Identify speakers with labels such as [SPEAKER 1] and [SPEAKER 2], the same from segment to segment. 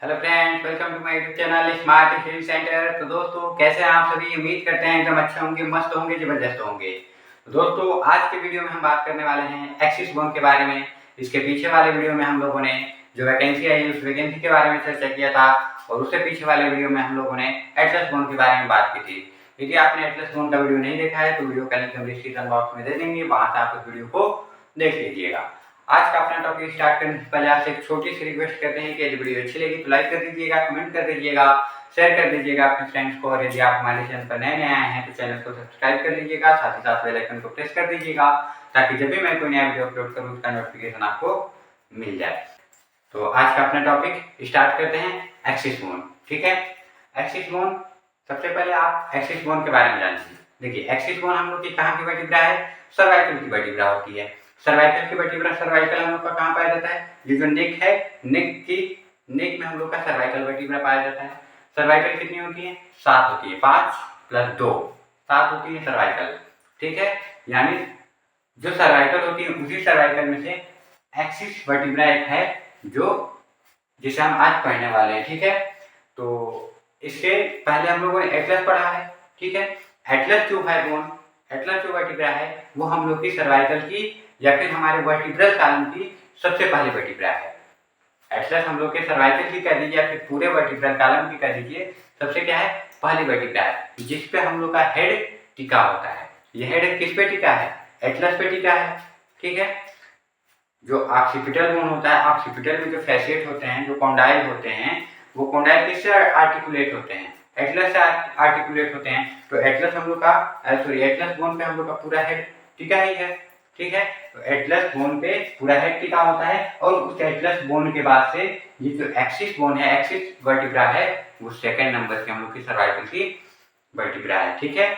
[SPEAKER 1] Hello friends, welcome to my YouTube channel Smart Study Centre. तो दोस्तों, कैसे हैं आप सभी? उम्मीद करते हैं एकदम अच्छे होंगे, मस्त होंगे, जबरदस्त होंगे। तो दोस्तों, आज के वीडियो में हम बात करने वाले हैं एक्सिस बोन के बारे में। इसके पीछे वाले वीडियो में हम लोगों ने जो वैकेंसी आई उस वैकेंसी के बारे में चर्चा किया था, और उससे पीछे वाले वीडियो में हम लोगों ने एटलस बोन के बारे में बात की थी। यदि आपने एटलस बोन का वीडियो नहीं देखा है तो वीडियो का लिंक हम डिस्क्रिप्शन बॉक्स में दे देंगे, वहां से आप उस वीडियो को देख लीजिएगा। आज का अपना टॉपिक स्टार्ट करने से पहले आपसे एक छोटी सी रिक्वेस्ट करते हैं कि यदि वीडियो अच्छी लगी तो लाइक कर दीजिएगा, कमेंट कर दीजिएगा, शेयर कर दीजिएगा अपने फ्रेंड्स को, और यदि आप हमारे चैनल पर नए आए हैं तो चैनल को सब्सक्राइब कर लीजिएगा, साथ ही साथ बेल आइकन को प्रेस कर दीजिएगा ताकि जब भी मैं कोई नया वीडियो अपलोड करूँ उसका नोटिफिकेशन आपको मिल जाए। तो आज का अपना टॉपिक स्टार्ट करते हैं एक्सिस बोन। ठीक है, एक्सिस बोन, सबसे पहले आप एक्सिस बोन के बारे में जानिए। देखिए, एक्सिस बोन हम लोग की कहाँ की वर्टिब्रा है? सर्वाइकल की वर्टिब्रा होती है। सर्वाइकल की वर्टिब्रा, सर्वाइकल हम लोग का कहाँ पाया जाता है? ये जो नेक है, नेक में हम लोग का सर्वाइकल वर्टिब्रा पाया जाता है। सर्वाइकल कितनी होती है? 7 होती है, 5 + 2 7 होती है सर्वाइकल। ठीक है, यानी जो सर्वाइकल होती है उसी सर्वाइकल में से एक्सिस वर्टिब्रा एक है जो जिसे हम आज पढ़ने वाले हैं। ठीक है, तो इसके पहले हम लोगों ने एटलस पढ़ा है। ठीक है, एटलस जो है बोन, एटलस जो वर्टिब्रा है वो हम लोग की सर्वाइकल की या फिर हमारे वर्टिब्रल कॉलम की सबसे पहली वर्टिब्रा है। एटलस हम लोग के सर्वाइकल की कह दीजिए या फिर पूरे वर्टिब्रल कॉलम की कह दीजिए, सबसे क्या है? पहली वर्टिब्रा है, जिस पे हम लोग का हेड टिका होता है। ये हेड किस पे टिका है? एटलस पे टिका है। ठीक है, जो ऑक्सीपिटल बोन होता है, ऑक्सीपिटल में जो फैसेट होते हैं, जो कॉन्डाइल होते हैं, वो कॉन्डाइल किससे आर्टिकुलेट होते हैं? एटलस से आर्टिकुलेट होते हैं। तो एटलस हम लोग का एटलस बोन पे हम लोग का पूरा हेड टिका ही है। ठीक है, तो एटलस बोन पे पूरा हेड टिका होता है, और उस एटलस बोन के बाद से ये जो एक्सिस बोन है, एक्सिस वर्टिब्रा है, वो सेकंड नंबर की हम लोग की सर्वाइकल की वर्टिब्रा है। ठीक है,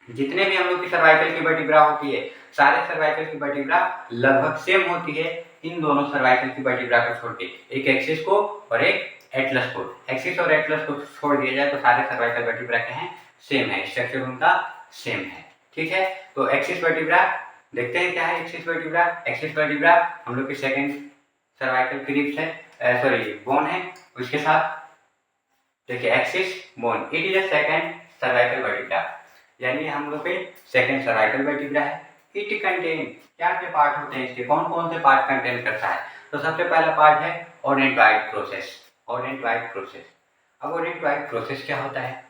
[SPEAKER 1] जितने भी हम लोग की सर्वाइकल की वर्टिब्रा होती है, सारे सर्वाइकल की वर्टिब्रा लगभग सेम होती है, इन दोनों सर्वाइकल की वर्टिब्रा को छोड़ के, एक एक्सिस को और एक एटलस को। एक्सिस और एटलस को छोड़ दिया जाए तो सारे सर्वाइकल वर्टिब्रा के हैं सेम है, स्ट्रक्चर उनका सेम है। ठीक है, तो एक्सिस वर्टिब्रा देखते हैं क्या है। एक्सिस वर्टिब्रा, एक्सिस वर्टिब्रा हम लोग की सेकंड सर्वाइकल की रिब्स है, बोन है। उसके साथ देखिए axis bone, it is a second cervical vertebra, यानी हम लोग के सेकंड सर्वाइकल वर्टिब्रा है। इट कंटेन, क्या क्या पार्ट होते हैं इसके, कौन कौन से पार्ट कंटेन करता है? तो सबसे पहला पार्ट है ओडेंटॉइड प्रोसेस। ओडेंटॉइड प्रोसेस, अब ओडेंटॉइड प्रोसेस क्या होता है?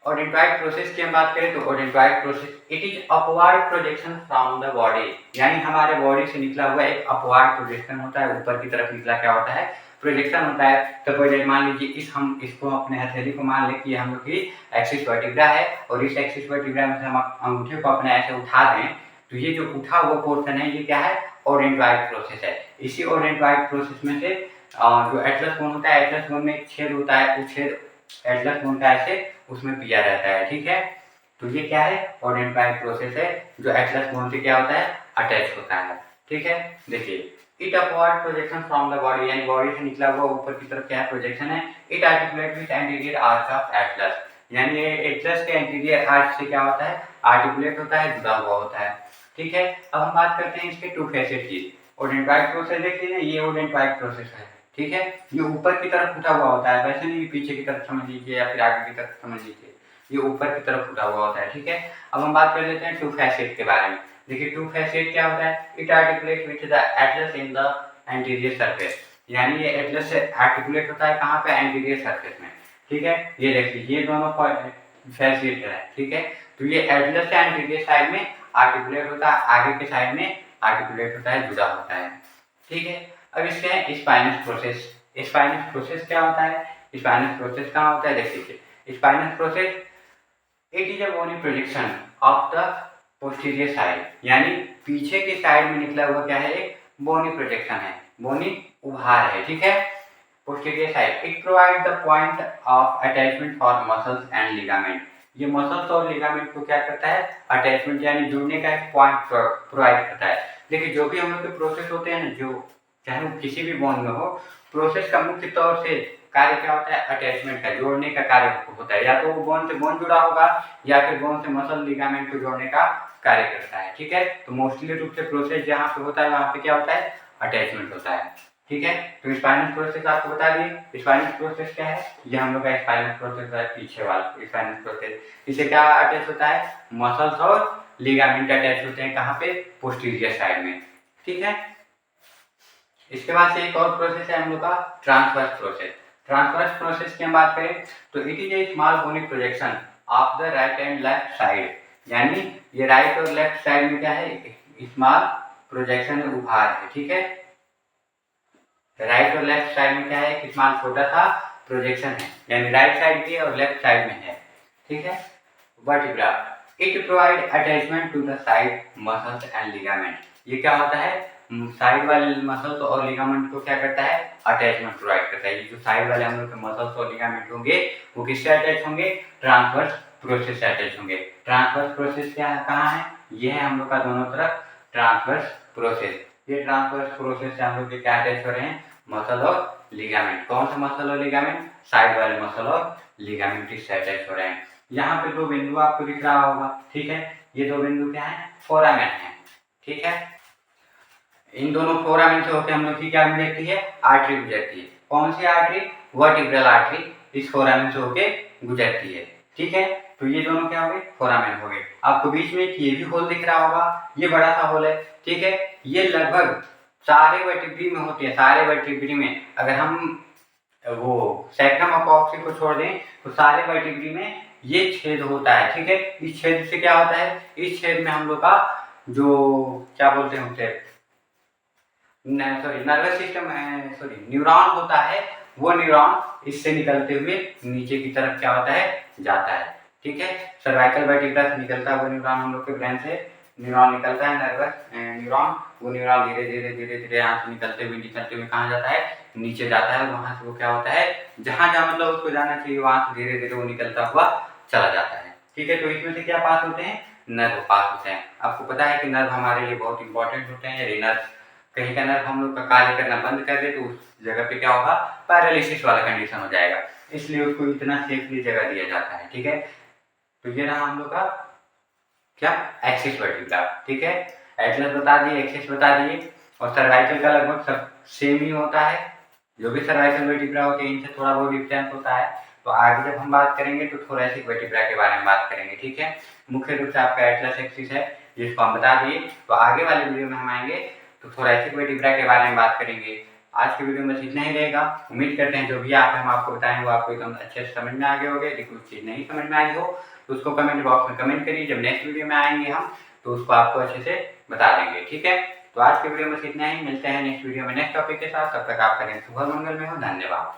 [SPEAKER 1] ओडेंटॉइड प्रोसेस की हम बात करें तो odontoid process it is upward projection from the body, यानी हमारे बॉडी से निकला हुआ एक अपवर्ड प्रोजेक्शन होता है, ऊपर की तरफ निकला क्या होता है? प्रोजेक्शन होता है। तो पहले मान लीजिए हम इसको अपने हथेली को मान लें कि हम लोग की एक्सिस वर्टिब्रा है, और इस एक्सिस वर्टिब्रा में से हम अंगूठे को अपने ऐसे उठा दें तो ये जो उठा हुआ पोर्शन है ये क्या है? ओडेंटॉइड प्रोसेस है। इसी ओडेंटॉइड प्रोसेस में से जो एटलस बोन होता है, एटलस बोन में एक छेद होता है, वो छेद एटलस बोन का ऐसे उसमें पिया रहता है। ठीक है, तो ये क्या है? ओडेंटॉइड प्रोसेस है जो एटलस बोन से क्या होता है? अटैच होता है। ठीक है, देखिए it upward projection from the body, यानी बॉडी से निकला हुआ ऊपर की तरफ क्या है? प्रोजेक्शन है। It articulate with anterior arch of Atlas, यानी ये एटलस के एंटीरियर आर्च से क्या होता है? आर्टिकुलेट होता है, जुड़ा हुआ होता है। ठीक है, अब हम बात करते हैं इसके टू फेसेट की। ओडेंटॉइड प्रोसेस देखिए ना, ये ओडेंटॉइड प्रोसेस है। ठीक है, ये ऊपर की तरफ उठा हुआ होता है, वैसे नहीं पीछे की तरफ समझ लीजिए या फिर आगे की तरफ समझ लीजिए, ये ऊपर की तरफ उठा हुआ होता है। ठीक है, अब हम बात कर लेते हैं टू फैसेट के बारे में। देखिए टू फैसेट क्या होता है? It articulate with the Atlas in the anterior surface, यानी ये एटलस से आर्टिकुलेट होता है कहाँ पे? एंटीरियर सरफेस में। ठीक है, ये देखिए ये दोनों फैसेट है। ठीक है, तो ये एटलस से एंटीरियर साइड में आर्टिकुलेट होता है, आगे के साइड में आर्टिकुलेट होता है, जुड़ा होता है। ठीक है, अब इसके है स्पाइनस प्रोसेस। स्पाइनस प्रोसेस क्या होता है? स्पाइनस प्रोसेस कहाँ होता है? देखिए spinous process it is a bony projection of the posterior side, यानी पीछे की साइड में निकला हुआ क्या है? एक बोनी प्रोजेक्शन है, बोनी उभार है। ठीक है, posterior side it provide the point of attachment for muscles and ligament, ये मसल्स और लिगामेंट को क्या करता है? अटैचमेंट यानी जुड़ने का एक पॉइंट प्रोवाइड करता है। देखिए जो भी हम लोग के प्रोसेस होते हैं ना, जो चाहे वो किसी भी बोन में हो, प्रोसेस का मुख्य तौर से कार्य क्या होता है? अटैचमेंट का, जोड़ने का कार्य होता है। या तो वो बोन से बोन जुड़ा होगा या फिर बोन से मसल लिगामेंट को जोड़ने का कार्य करता है। ठीक है, तो मोस्टली रूप से प्रोसेस जहाँ पे होता है वहाँ पे क्या होता है? अटैचमेंट होता है। ठीक है। तो स्पाइनल प्रोसेस आपको बता दिए। स्पाइनल प्रोसेस क्या है, ये हम लोग का स्पाइनल प्रोसेस है, पीछे वाला स्पाइनल प्रोसेस। इसे क्या अटैच होता है, मसल्स और लिगामेंट अटैच होते हैं, कहाँ पे, पोस्टीरियर साइड में, ठीक है। इसके बाद से एक और प्रोसेस है हम लोग का ट्रांसवर्स प्रोसेस। ट्रांसवर्स प्रोसेस की हम बात करें तो it is a small bony projection of the right and left side, यानी ये राइट और लेफ्ट साइड में क्या है, स्मॉल प्रोजेक्शन उभार है, ठीक है। राइट और लेफ्ट साइड में क्या है, एक स्मॉल छोटा सा प्रोजेक्शन है, यानी राइट साइड भी और लेफ्ट साइड में है, ठीक है। Vertebra, it provide attachment to the side muscles and ligament. ये क्या होता है, साइड वाले मसल्स और लिगामेंट को क्या करता है, अटैचमेंट प्रोवाइड करता है। ये जो साइड वाले हम लोग के मसल्स और लिगामेंट होंगे वो किससे अटैच होंगे, ट्रांसवर्स प्रोसेस से अटैच होंगे। ट्रांसवर्स प्रोसेस क्या है, कहाँ है, ये है हम लोग का दोनों तरफ ट्रांसवर्स प्रोसेस। ये ट्रांसवर्स प्रोसेस से हम लोग के क्या अटैच हो रहे हैं, मसल और लिगामेंट। कौन सा मसल और लिगामेंट, साइड वाले मसल और लिगामेंट इससे अटैच हो रहे हैं। यहाँ पे दो बिंदु आपको दिख रहा होगा, ठीक है। ये दो बिंदु क्या है, फोरामेन है, ठीक है। इन दोनों फोरामेन से होकर हम लोग की क्या गुजरती है, आर्टरी गुजरती है। कौन सी आर्टरी, वर्टिब्रल आर्टरी इस फोरामेन से होके गुजरती है, ठीक है। तो ये दोनों क्या हो गए, फोरामेन हो गए। आपको बीच में ये भी होल दिख रहा होगा, ये बड़ा सा होल है, ठीक है। ये लगभग सारे वर्टिब्री में होती है, सारे वर्टिब्री में। अगर हम वो सैक्रम अपॉक्सी को छोड़ दें तो सारे वर्टिब्री में ये छेद होता है, ठीक है। इस छेद से क्या होता है, इस छेद में हम लोग का जो क्या बोलते हैं उसे, नर्वस सिस्टम, न्यूरॉन होता है, वो न्यूरॉन इससे निकलते हुए नीचे की तरफ क्या होता है, जाता है, ठीक है। सर्वाइकल वर्टिब्रा से निकलता है वो न्यूरॉन, हम लोग के ब्रेन से न्यूरॉन निकलता है, नर्वस न्यूरॉन। वो न्यूरॉन धीरे धीरे यहाँ से निकलते हुए कहाँ जाता है, नीचे जाता है। वहां से वो क्या होता है, जहां जहां मतलब उसको जाना चाहिए वहां से धीरे धीरे वो निकलता हुआ चला जाता है, ठीक है। तो इसमें से क्या पास होते हैं, नर्व पास होते हैं। आपको पता है कि नर्व हमारे लिए बहुत इंपॉर्टेंट होते हैं। यदि नर्व कहीं का नर्व हम लोग का कार्य करना बंद कर दे तो उस जगह पे क्या होगा, पैरालिसिस वाला कंडीशन हो जाएगा, इसलिए उसको इतना सेफली जगह दिया जाता है, ठीक है। तो ये रहा हम लोग का क्या, एक्सिस वर्टिब्रा, ठीक है। एटलस बता दिए, एक्सिस बता दिए, और सर्वाइकल का लगभग सब सेम ही होता है। जो भी सर्वाइकल वर्टिब्रा होते हैं इनसे थोड़ा बहुत डिफरेंस होता है। तो आगे जब हम बात करेंगे तो थोरेसिक वर्टिब्रा के बारे में बात करेंगे, ठीक है। मुख्य रूप से आपका एटलस एक्सिस है जिसको हम बता दिए। तो आगे वाले वीडियो में हम आएंगे तो थोरेसिक वर्टिब्रा के बारे में बात करेंगे। आज के वीडियो में बस इतना ही रहेगा। उम्मीद करते हैं जो भी हम आपको बताएं वो आपको एकदम अच्छे से समझ में आ गए होंगे। यदि कुछ चीज़ नहीं समझ में आई हो तो उसको कमेंट बॉक्स में कमेंट करिए। जब नेक्स्ट वीडियो में आएंगे हम तो उसको आपको अच्छे से बता देंगे, ठीक है। तो आज के वीडियो में बस इतना ही, मिलते हैं नेक्स्ट वीडियो में नेक्स्ट टॉपिक के साथ। तब तक आपका दिन शुभ मंगल में हो। धन्यवाद।